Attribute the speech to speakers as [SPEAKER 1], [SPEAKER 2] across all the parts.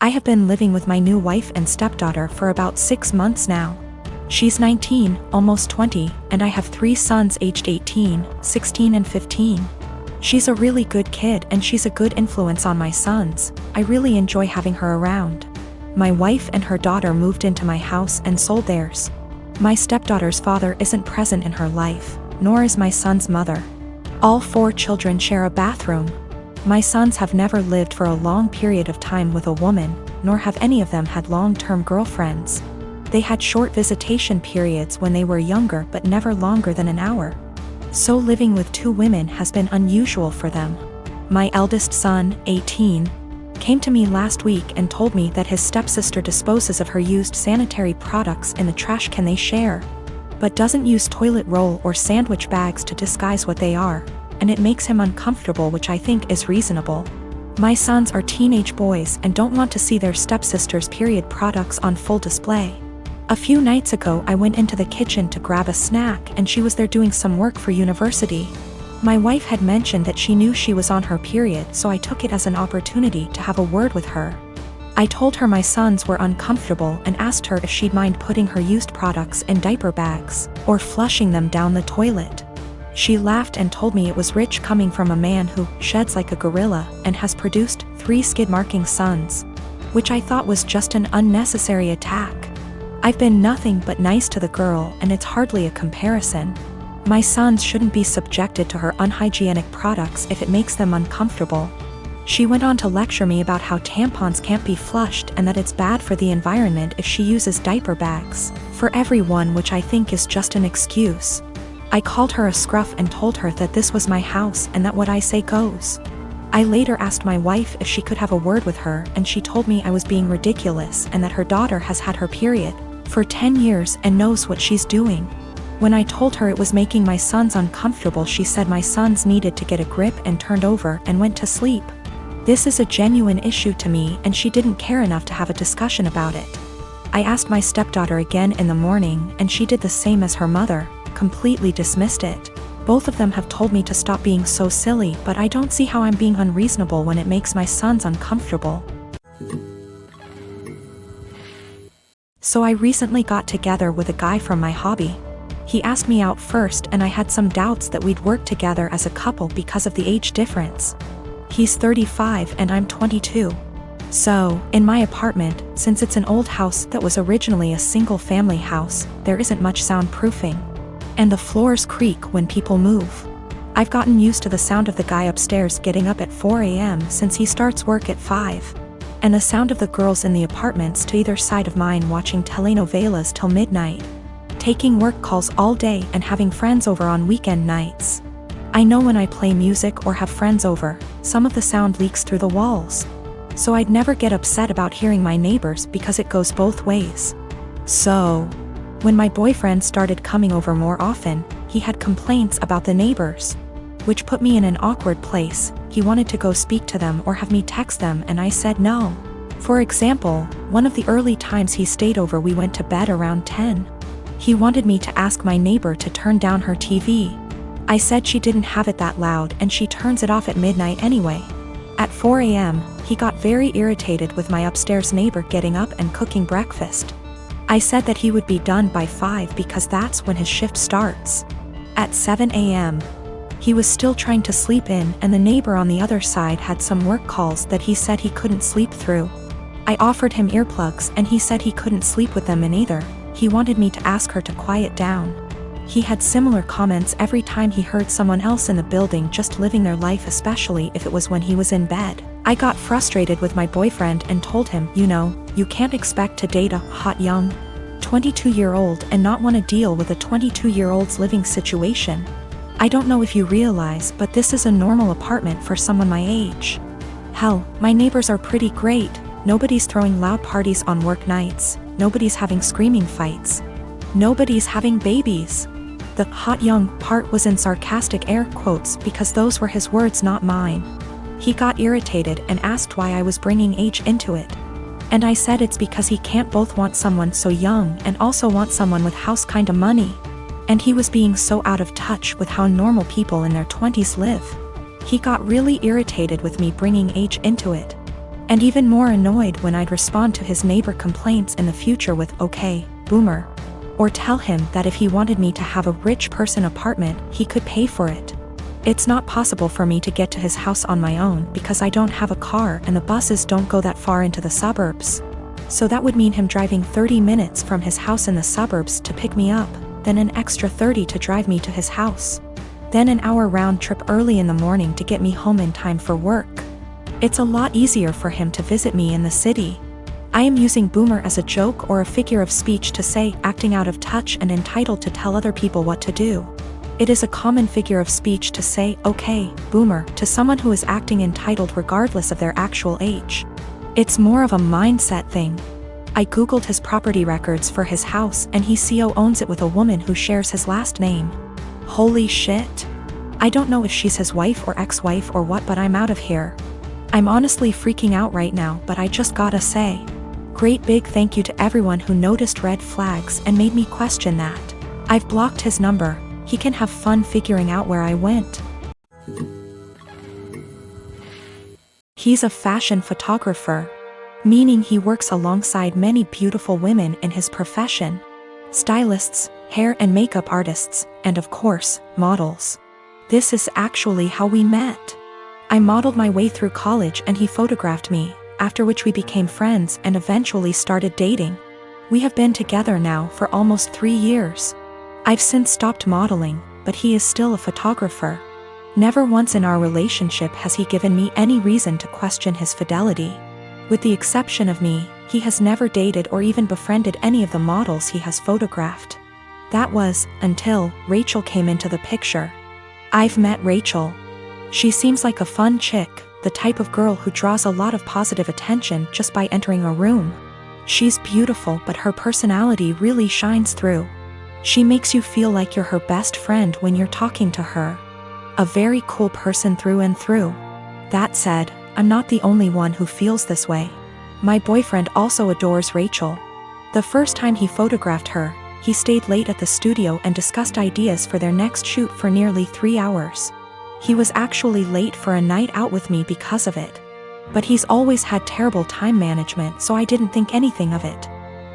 [SPEAKER 1] I have been living with my new wife and stepdaughter for about 6 months now. She's 19, almost 20, and I have 3 sons aged 18, 16 and 15. She's a really good kid and she's a good influence on my sons. I really enjoy having her around. My wife and her daughter moved into my house and sold theirs. My stepdaughter's father isn't present in her life, nor is my son's mother. All 4 children share a bathroom. My sons have never lived for a long period of time with a woman, nor have any of them had long-term girlfriends. They had short visitation periods when they were younger but never longer than an hour. So living with 2 women has been unusual for them. My eldest son, 18, came to me last week and told me that his stepsister disposes of her used sanitary products in the trash can they share, but doesn't use toilet roll or sandwich bags to disguise what they are, and it makes him uncomfortable, which I think is reasonable. My sons are teenage boys and don't want to see their stepsister's period products on full display. A few nights ago I went into the kitchen to grab a snack and she was there doing some work for university. My wife had mentioned that she knew she was on her period, so I took it as an opportunity to have a word with her. I told her my sons were uncomfortable and asked her if she'd mind putting her used products in diaper bags or flushing them down the toilet. She laughed and told me it was rich coming from a man who sheds like a gorilla and has produced 3 skid-marking sons, which I thought was just an unnecessary attack. I've been nothing but nice to the girl and it's hardly a comparison. My sons shouldn't be subjected to her unhygienic products if it makes them uncomfortable. She went on to lecture me about how tampons can't be flushed and that it's bad for the environment if she uses diaper bags for everyone, which I think is just an excuse. I called her a scruff and told her that this was my house and that what I say goes. I later asked my wife if she could have a word with her and she told me I was being ridiculous and that her daughter has had her period for 10 years and knows what she's doing. When I told her it was making my sons uncomfortable, she said my sons needed to get a grip and turned over and went to sleep. This is a genuine issue to me and she didn't care enough to have a discussion about it. I asked my stepdaughter again in the morning and she did the same as her mother, completely dismissed it. Both of them have told me to stop being so silly, but I don't see how I'm being unreasonable when it makes my sons uncomfortable. So I recently got together with a guy from my hobby. He asked me out first and I had some doubts that we'd work together as a couple because of the age difference. He's 35 and I'm 22. So, in my apartment, since it's an old house that was originally a single-family house, there isn't much soundproofing. And the floors creak when people move. I've gotten used to the sound of the guy upstairs getting up at 4 a.m. since he starts work at 5. And the sound of the girls in the apartments to either side of mine watching telenovelas till midnight, taking work calls all day and having friends over on weekend nights. I know when I play music or have friends over, some of the sound leaks through the walls. So I'd never get upset about hearing my neighbors because it goes both ways. So, when my boyfriend started coming over more often, he had complaints about the neighbors, which put me in an awkward place. He wanted to go speak to them or have me text them and I said no. For example, one of the early times he stayed over we went to bed around 10. He wanted me to ask my neighbor to turn down her TV. I said she didn't have it that loud and she turns it off at midnight anyway. At 4 a.m., he got very irritated with my upstairs neighbor getting up and cooking breakfast. I said that he would be done by 5 because that's when his shift starts. At 7 a.m., he was still trying to sleep in and the neighbor on the other side had some work calls that he said he couldn't sleep through. I offered him earplugs and he said he couldn't sleep with them in either. He wanted me to ask her to quiet down. He had similar comments every time he heard someone else in the building just living their life, especially if it was when he was in bed. I got frustrated with my boyfriend and told him, you can't expect to date a hot young 22-year-old and not want to deal with a 22-year-old's living situation. I don't know if you realize, but this is a normal apartment for someone my age. Hell, my neighbors are pretty great. Nobody's throwing loud parties on work nights. Nobody's having screaming fights. Nobody's having babies. The hot young part was in sarcastic air quotes because those were his words, not mine. He got irritated and asked why I was bringing age into it. And I said it's because he can't both want someone so young and also want someone with house kinda money. And he was being so out of touch with how normal people in their 20s live. He got really irritated with me bringing age into it. And even more annoyed when I'd respond to his neighbor complaints in the future with "Okay, boomer." Or tell him that if he wanted me to have a rich person apartment, he could pay for it. It's not possible for me to get to his house on my own because I don't have a car and the buses don't go that far into the suburbs. So that would mean him driving 30 minutes from his house in the suburbs to pick me up, then an extra 30 to drive me to his house. Then an hour round trip early in the morning to get me home in time for work. It's a lot easier for him to visit me in the city. I am using boomer as a joke or a figure of speech to say acting out of touch and entitled to tell other people what to do. It is a common figure of speech to say "Okay, boomer" to someone who is acting entitled regardless of their actual age. It's more of a mindset thing. I googled his property records for his house and he owns it with a woman who shares his last name. Holy shit. I don't know if she's his wife or ex-wife or what, but I'm out of here. I'm honestly freaking out right now, but I just gotta say, great big thank you to everyone who noticed red flags and made me question that. I've blocked his number. He can have fun figuring out where I went. He's a fashion photographer, meaning he works alongside many beautiful women in his profession. Stylists, hair and makeup artists, and of course, models. This is actually how we met. I modeled my way through college and he photographed me, after which we became friends and eventually started dating. We have been together now for almost 3 years. I've since stopped modeling, but he is still a photographer. Never once in our relationship has he given me any reason to question his fidelity. With the exception of me, he has never dated or even befriended any of the models he has photographed. That was until Rachel came into the picture. I've met Rachel. She seems like a fun chick, the type of girl who draws a lot of positive attention just by entering a room. She's beautiful, but her personality really shines through. She makes you feel like you're her best friend when you're talking to her. A very cool person through and through. That said, I'm not the only one who feels this way. My boyfriend also adores Rachel. The first time he photographed her, he stayed late at the studio and discussed ideas for their next shoot for nearly 3 hours. He was actually late for a night out with me because of it. But he's always had terrible time management, so I didn't think anything of it.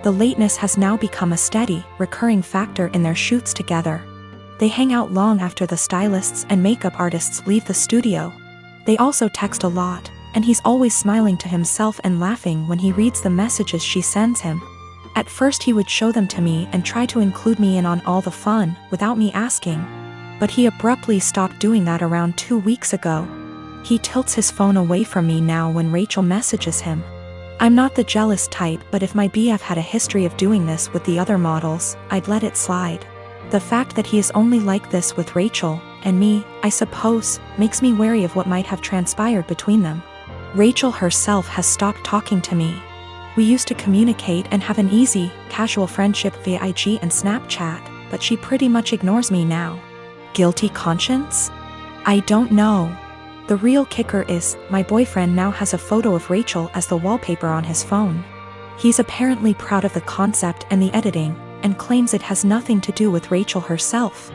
[SPEAKER 1] The lateness has now become a steady, recurring factor in their shoots together. They hang out long after the stylists and makeup artists leave the studio. They also text a lot, and he's always smiling to himself and laughing when he reads the messages she sends him. At first he would show them to me and try to include me in on all the fun, without me asking. But he abruptly stopped doing that around 2 weeks ago. He tilts his phone away from me now when Rachel messages him. I'm not the jealous type, but if my BF had a history of doing this with the other models, I'd let it slide. The fact that he is only like this with Rachel, and me, I suppose, makes me wary of what might have transpired between them. Rachel herself has stopped talking to me. We used to communicate and have an easy, casual friendship via IG and Snapchat, but she pretty much ignores me now. Guilty conscience? I don't know. The real kicker is, my boyfriend now has a photo of Rachel as the wallpaper on his phone. He's apparently proud of the concept and the editing, and claims it has nothing to do with Rachel herself.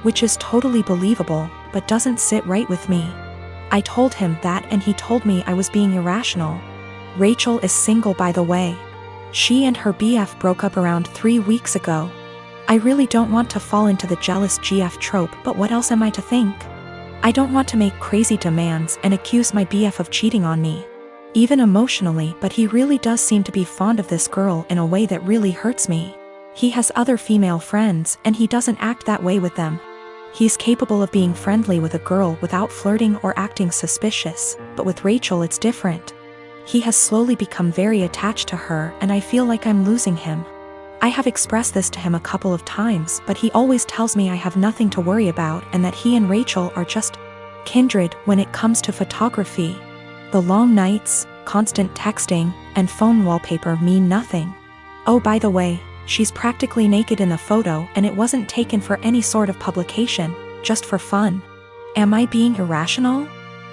[SPEAKER 1] Which is totally believable, but doesn't sit right with me. I told him that and he told me I was being irrational. Rachel is single, by the way. She and her BF broke up around 3 weeks ago. I really don't want to fall into the jealous GF trope, but what else am I to think? I don't want to make crazy demands and accuse my BF of cheating on me. Even emotionally, but he really does seem to be fond of this girl in a way that really hurts me. He has other female friends and he doesn't act that way with them. He's capable of being friendly with a girl without flirting or acting suspicious, but with Rachel it's different. He has slowly become very attached to her and I feel like I'm losing him. I have expressed this to him a couple of times, but he always tells me I have nothing to worry about and that he and Rachel are just kindred when it comes to photography. The long nights, constant texting, and phone wallpaper mean nothing. Oh, by the way, she's practically naked in the photo and it wasn't taken for any sort of publication, just for fun. Am I being irrational?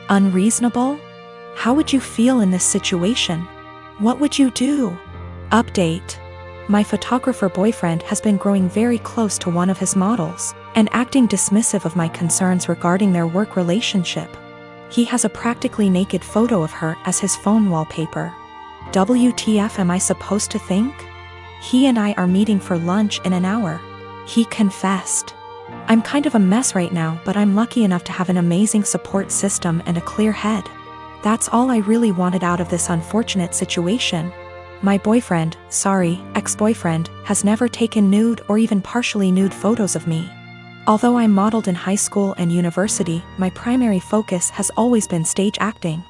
[SPEAKER 1] Unreasonable? How would you feel in this situation? What would you do? Update. My photographer boyfriend has been growing very close to one of his models, and acting dismissive of my concerns regarding their work relationship. He has a practically naked photo of her as his phone wallpaper. WTF am I supposed to think? He and I are meeting for lunch in an hour. He confessed. I'm kind of a mess right now, but I'm lucky enough to have an amazing support system and a clear head. That's all I really wanted out of this unfortunate situation. My ex-boyfriend, has never taken nude or even partially nude photos of me. Although I modeled in high school and university, my primary focus has always been stage acting.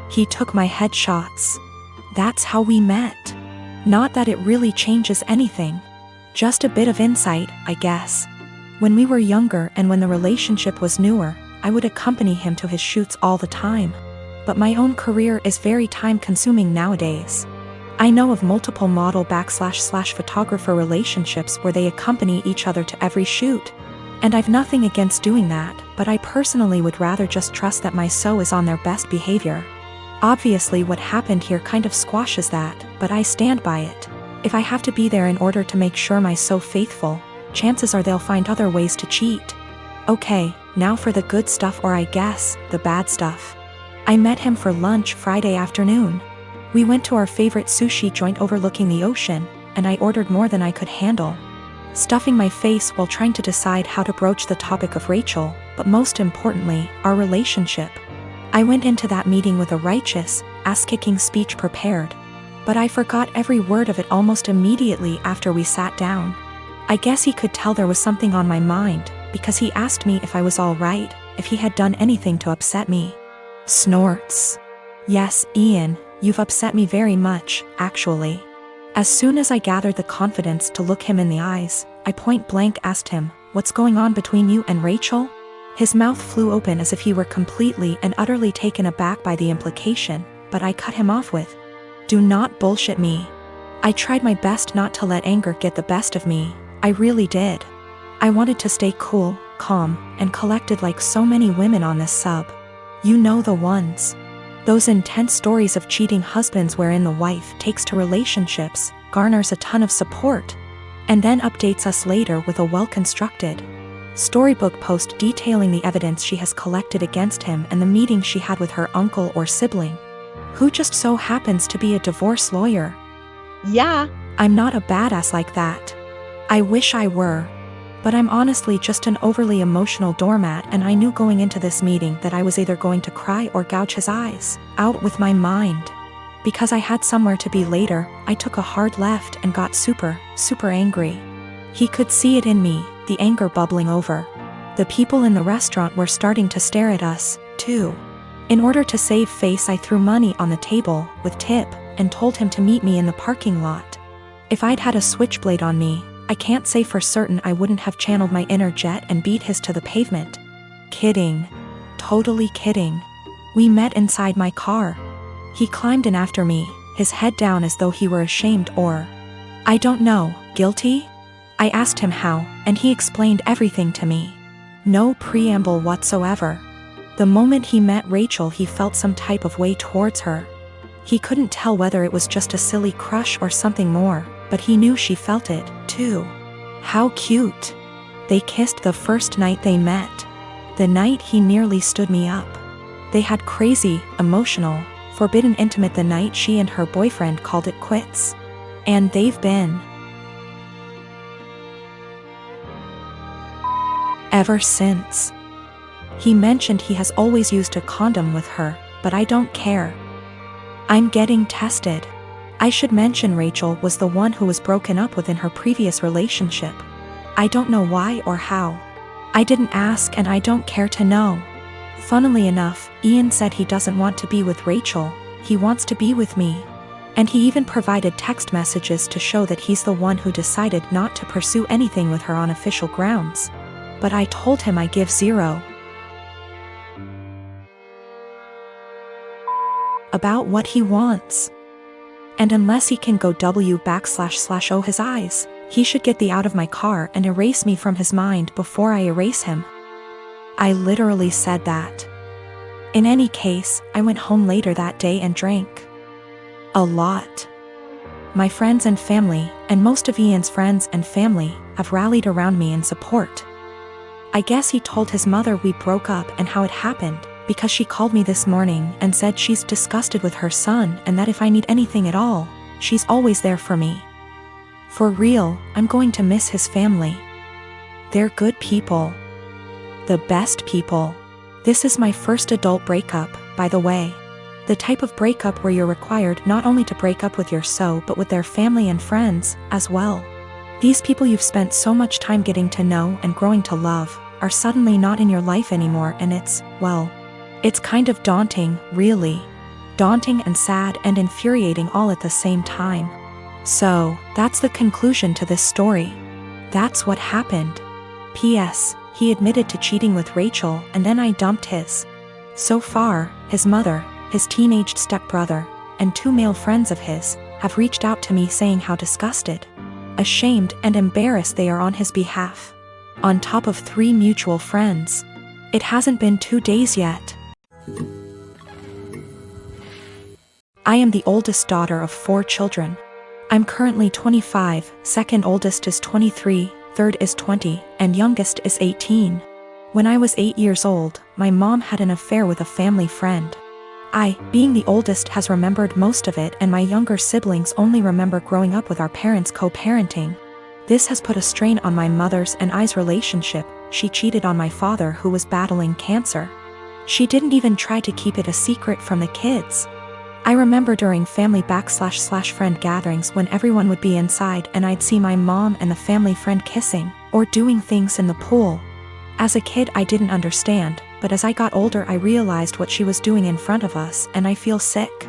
[SPEAKER 1] He took my headshots. That's how we met. Not that it really changes anything. Just a bit of insight, I guess. When we were younger and when the relationship was newer, I would accompany him to his shoots all the time. But my own career is very time-consuming nowadays. I know of multiple model/photographer relationships where they accompany each other to every shoot. And I've nothing against doing that, but I personally would rather just trust that my so is on their best behavior. Obviously what happened here kind of squashes that, but I stand by it. If I have to be there in order to make sure my so faithful, chances are they'll find other ways to cheat. Okay, now for the good stuff, or I guess, the bad stuff. I met him for lunch Friday afternoon. We went to our favorite sushi joint overlooking the ocean, and I ordered more than I could handle, stuffing my face while trying to decide how to broach the topic of Rachel, but most importantly, our relationship. I went into that meeting with a righteous, ass-kicking speech prepared, but I forgot every word of it almost immediately after we sat down. I guess he could tell there was something on my mind, because he asked me if I was all right, if he had done anything to upset me. Snorts. Yes, Ian, you've upset me very much, actually. As soon as I gathered the confidence to look him in the eyes, I point-blank asked him, "What's going on between you and Rachel?" His mouth flew open as if he were completely and utterly taken aback by the implication, but I cut him off with, "Do not bullshit me." I tried my best not to let anger get the best of me. I really did. I wanted to stay cool, calm, and collected like so many women on this sub. You know the ones. Those intense stories of cheating husbands wherein the wife takes to relationships, garners a ton of support, and then updates us later with a well-constructed storybook post detailing the evidence she has collected against him and the meeting she had with her uncle or sibling, who just so happens to be a divorce lawyer. Yeah, I'm not a badass like that. I wish I were. But I'm honestly just an overly emotional doormat, and I knew going into this meeting that I was either going to cry or gouge his eyes out with my mind. Because I had somewhere to be later, I took a hard left and got super angry. He could see it in me, the anger bubbling over. The people in the restaurant were starting to stare at us, too. In order to save face, I threw money on the table, with tip, and told him to meet me in the parking lot. If I'd had a switchblade on me, I can't say for certain I wouldn't have channeled my inner jet and beat his to the pavement. Kidding. Totally kidding. We met inside my car. He climbed in after me, his head down as though he were ashamed or, I don't know, guilty? I asked him how, and he explained everything to me. No preamble whatsoever. The moment he met Rachel, he felt some type of way towards her. He couldn't tell whether it was just a silly crush or something more, but he knew she felt it, too. How cute. They kissed the first night they met. The night he nearly stood me up. They had crazy, emotional, forbidden intimate the night she and her boyfriend called it quits. And they've been ever since. He mentioned he has always used a condom with her, but I don't care. I'm getting tested. I should mention Rachel was the one who was broken up with in her previous relationship. I don't know why or how. I didn't ask and I don't care to know. Funnily enough, Ian said he doesn't want to be with Rachel, he wants to be with me. And he even provided text messages to show that he's the one who decided not to pursue anything with her on official grounds. But I told him I give zero about what he wants. And unless he can go // his eyes, he should get the out of my car and erase me from his mind before I erase him. I literally said that. In any case, I went home later that day and drank a lot. My friends and family, and most of Ian's friends and family, have rallied around me in support. I guess he told his mother we broke up and how it happened, because she called me this morning and said she's disgusted with her son and that if I need anything at all, she's always there for me. For real, I'm going to miss his family. They're good people. The best people. This is my first adult breakup, by the way. The type of breakup where you're required not only to break up with your so but with their family and friends, as well. These people you've spent so much time getting to know and growing to love, are suddenly not in your life anymore, and it's kind of daunting, really. Daunting and sad and infuriating all at the same time. So, that's the conclusion to this story. That's what happened. P.S. He admitted to cheating with Rachel and then I dumped his. So far, his mother, his teenaged stepbrother, and 2 male friends of his, have reached out to me saying how disgusted, ashamed and embarrassed they are on his behalf. On top of 3 mutual friends. It hasn't been 2 days yet. I am the oldest daughter of 4 children. I'm currently 25, second oldest is 23, third is 20, and youngest is 18. When I was 8 years old, my mom had an affair with a family friend. I, being the oldest, has remembered most of it, and my younger siblings only remember growing up with our parents co-parenting. This has put a strain on my mother's and I's relationship. She cheated on my father, who was battling cancer. She didn't even try to keep it a secret from the kids. I remember during family /friend gatherings when everyone would be inside and I'd see my mom and the family friend kissing, or doing things in the pool. As a kid I didn't understand, but as I got older I realized what she was doing in front of us, and I feel sick.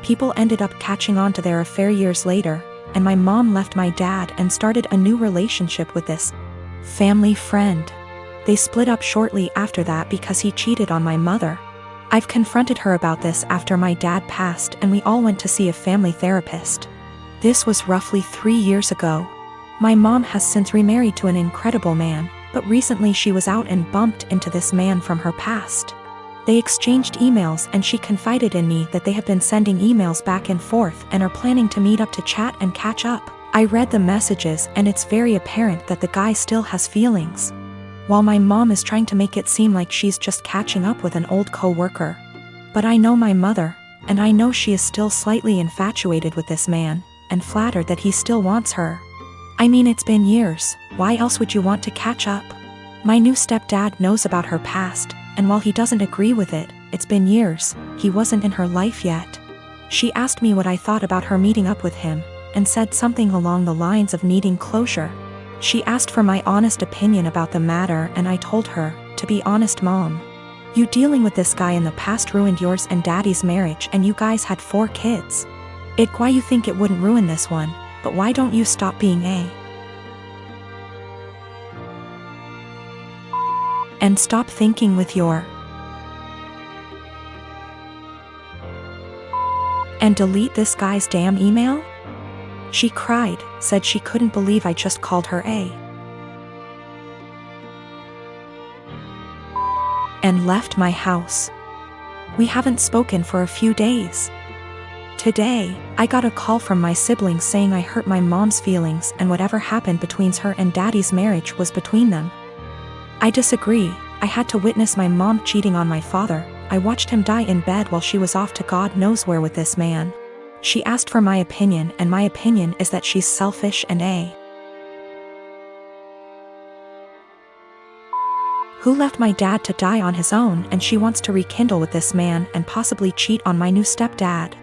[SPEAKER 1] People ended up catching on to their affair years later, and my mom left my dad and started a new relationship with this family friend. They split up shortly after that because he cheated on my mother. I've confronted her about this after my dad passed, and we all went to see a family therapist. This was roughly 3 years ago. My mom has since remarried to an incredible man, but recently she was out and bumped into this man from her past. They exchanged emails and she confided in me that they have been sending emails back and forth and are planning to meet up to chat and catch up. I read the messages and it's very apparent that the guy still has feelings. While my mom is trying to make it seem like she's just catching up with an old co-worker. But I know my mother, and I know she is still slightly infatuated with this man, and flattered that he still wants her. I mean, it's been years, why else would you want to catch up? My new stepdad knows about her past, and while he doesn't agree with it, it's been years, he wasn't in her life yet. She asked me what I thought about her meeting up with him, and said something along the lines of needing closure. She asked for my honest opinion about the matter, and I told her, to be honest Mom, you dealing with this guy in the past ruined yours and Daddy's marriage, and you guys had 4 kids. Why you think it wouldn't ruin this one, but why don't you stop being and stop thinking with your and delete this guy's damn email? She cried, said she couldn't believe I just called her and left my house. We haven't spoken for a few days. Today, I got a call from my siblings saying I hurt my mom's feelings and whatever happened between her and Daddy's marriage was between them. I disagree. I had to witness my mom cheating on my father. I watched him die in bed while she was off to God knows where with this man. She asked for my opinion, and my opinion is that she's selfish and who left my dad to die on his own, and she wants to rekindle with this man and possibly cheat on my new stepdad.